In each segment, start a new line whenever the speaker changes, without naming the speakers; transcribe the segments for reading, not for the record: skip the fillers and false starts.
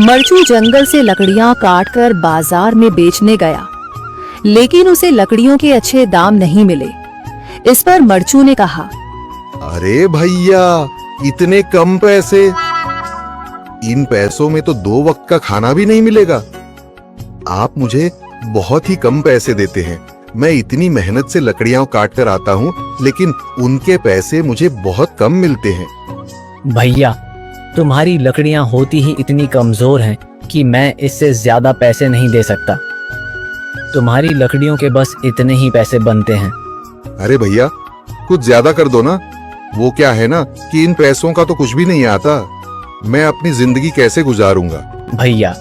मरचू जंगल से लकड़ियां काटकर बाजार में बेचने गया, लेकिन उसे लकड़ियों के अच्छे दाम नहीं मिले। इस पर मरचू ने कहा,
अरे भैया, इतने कम पैसे? इन पैसों में तो 2 वक्त का खाना भी नहीं मिलेगा। आप मुझे बहुत ही कम पैसे देते हैं। मैं इतनी मेहनत से लकड़ियां काट कर आता हूँ, लेकिन उनके पैसे मुझे बहुत कम मिलते हैं।
भैया, तुम्हारी लकड़ियां होती ही इतनी कमजोर हैं कि मैं इससे ज्यादा पैसे नहीं दे सकता। तुम्हारी लकड़ियों के बस इतने ही पैसे बनते हैं।
अरे भैया, कुछ ज्यादा कर दो ना। वो क्या है ना कि इन पैसों का तो कुछ भी नहीं आता। मैं अपनी जिंदगी कैसे गुजारूंगा?
भैया,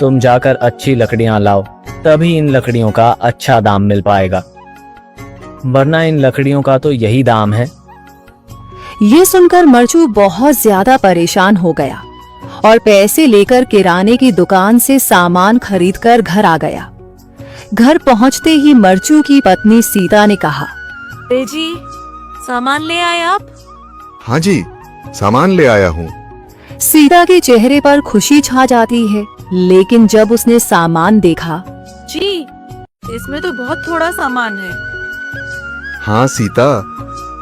तुम जाकर अच्छी लकड़ियां लाओ, तभी इन लकड़ियों का अच्छा दाम मिल पाएगा, वरना इन लकड़ियों का तो यही दाम है।
ये सुनकर मरचू बहुत ज्यादा परेशान हो गया और पैसे लेकर किराने की दुकान से सामान खरीदकर घर आ गया। घर पहुंचते ही मरचू की पत्नी सीता ने कहा,
अरे जी, सामान ले आए आप?
हाँ जी, सामान ले आया हूँ।
सीता के चेहरे पर खुशी छा जाती है, लेकिन जब उसने सामान देखा,
जी, इसमें तो बहुत थोड़ा सामान है।
हाँ सीता,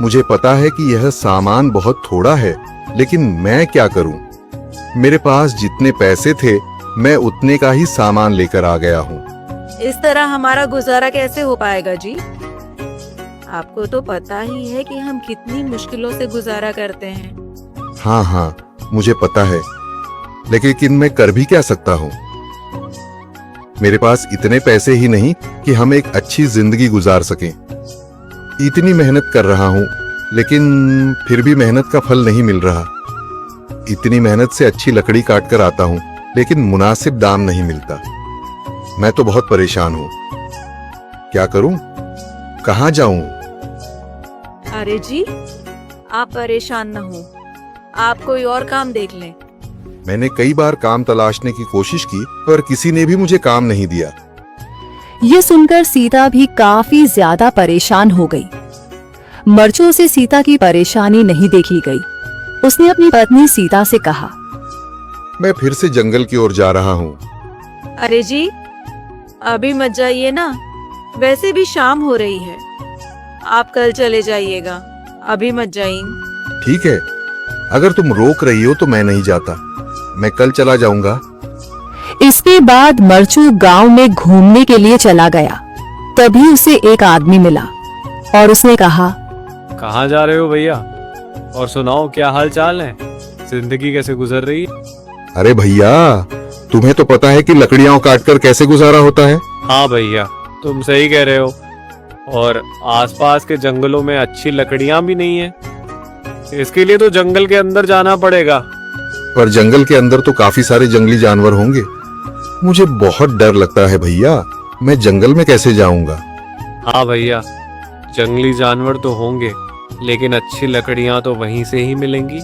मुझे पता है कि यह सामान बहुत थोड़ा है, लेकिन मैं क्या करूं? मेरे पास जितने पैसे थे, मैं उतने का ही सामान लेकर आ गया हूँ।
इस तरह हमारा गुजारा कैसे हो पाएगा जी? आपको तो पता ही है कि हम कितनी मुश्किलों से गुजारा करते हैं।
हाँ, मुझे पता है, लेकिन मैं कर भी क्या सकता हूँ? मेरे पास इतने पैसे ही नहीं कि हम एक अच्छी जिंदगी गुजार सकें। इतनी मेहनत कर रहा हूँ, लेकिन फिर भी मेहनत का फल नहीं मिल रहा। इतनी मेहनत से अच्छी लकड़ी काट कर आता हूँ, लेकिन मुनासिब दाम नहीं मिलता। मैं तो बहुत परेशान हूँ। क्या करूँ? कहाँ जाऊँ?
अरे जी, आप परेशान न हो, आप कोई और काम देख लें।
मैंने कई बार काम तलाशने की कोशिश की, पर किसी ने भी मुझे काम नहीं दिया।
ये सुनकर सीता भी काफी ज्यादा परेशान हो गई। मरचू से सीता की परेशानी नहीं देखी गई। उसने अपनी पत्नी सीता से कहा,
मैं फिर से जंगल की ओर जा रहा हूँ।
अरे जी, अभी मत जाइए ना, वैसे भी शाम हो रही है। आप कल चले जाइएगा, अभी मत जाइए।
ठीक है, अगर तुम रोक रही हो तो मैं नहीं जाता। मैं कल चला जाऊंगा।
इसके बाद मरचू गांव में घूमने के लिए चला गया। तभी उसे एक आदमी मिला और उसने कहा,
कहाँ जा रहे हो भैया? और सुनाओ, क्या हाल चाल है? जिंदगी कैसे गुजर रही है?
अरे भैया, तुम्हें तो पता है कि लकड़ियां काटकर कैसे गुजारा होता है।
हाँ भैया, तुम सही कह रहे हो। और आसपास के जंगलों में अच्छी लकड़ियां भी नहीं है। इसके लिए तो जंगल के अंदर जाना पड़ेगा।
पर जंगल के अंदर तो काफी सारे जंगली जानवर होंगे। मुझे बहुत डर लगता है भैया, मैं जंगल में कैसे जाऊंगा?
हाँ भैया, जंगली जानवर तो होंगे, लेकिन अच्छी लकड़ियां तो वहीं से ही मिलेंगी।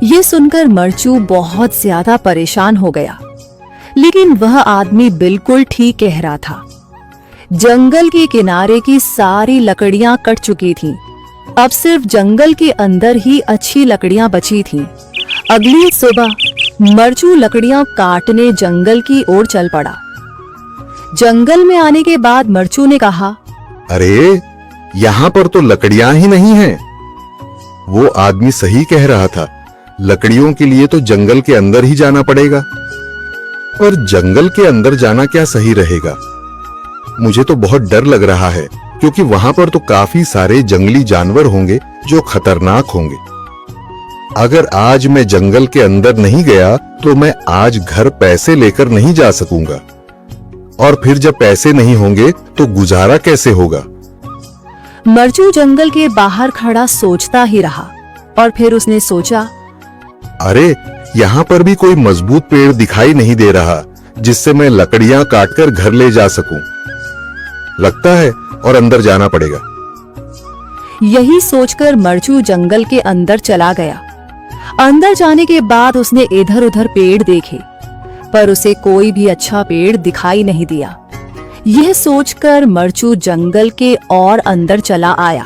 ये सुनकर मरचू बहुत ज्यादा परेशान हो गया, लेकिन वह आदमी बिल्कुल ठीक कह रहा था। जंगल के किनारे की सारी लकड़ियां कट चुकी थीं। अब सिर्फ जंगल के अंदर ही अच्छी लकड़ियां बची थीं। अगली सुबह मरचू लकड़ियां काटने जंगल की ओर चल पड़ा। जंगल में आने के बाद मरचू ने कहा,
अरे, यहाँ पर तो लकड़ियां ही नहीं हैं। वो आदमी सही कह रहा था, लकड़ियों के लिए तो जंगल के अंदर ही जाना पड़ेगा। और जंगल के अंदर जाना क्या सही रहेगा? मुझे तो बहुत डर लग रहा है, क्योंकि वहां पर तो काफी सारे जंगली जानवर होंगे जो खतरनाक होंगे। अगर आज मैं जंगल के अंदर नहीं गया तो मैं आज घर पैसे लेकर नहीं जा सकूंगा, और फिर जब पैसे नहीं होंगे तो गुजारा कैसे होगा?
मरचू जंगल के बाहर खड़ा सोचता ही रहा और फिर उसने सोचा,
अरे, यहाँ पर भी कोई मजबूत पेड़ दिखाई नहीं दे रहा जिससे मैं लकड़ियां काटकर घर ले जा सकूं। लगता है और अंदर जाना पड़ेगा।
यही सोचकर मरचू जंगल के अंदर चला गया। अंदर जाने के बाद उसने इधर उधर पेड़ देखे, पर उसे कोई भी अच्छा पेड़ दिखाई नहीं दिया। यह सोचकर मरचू जंगल के और अंदर चला आया।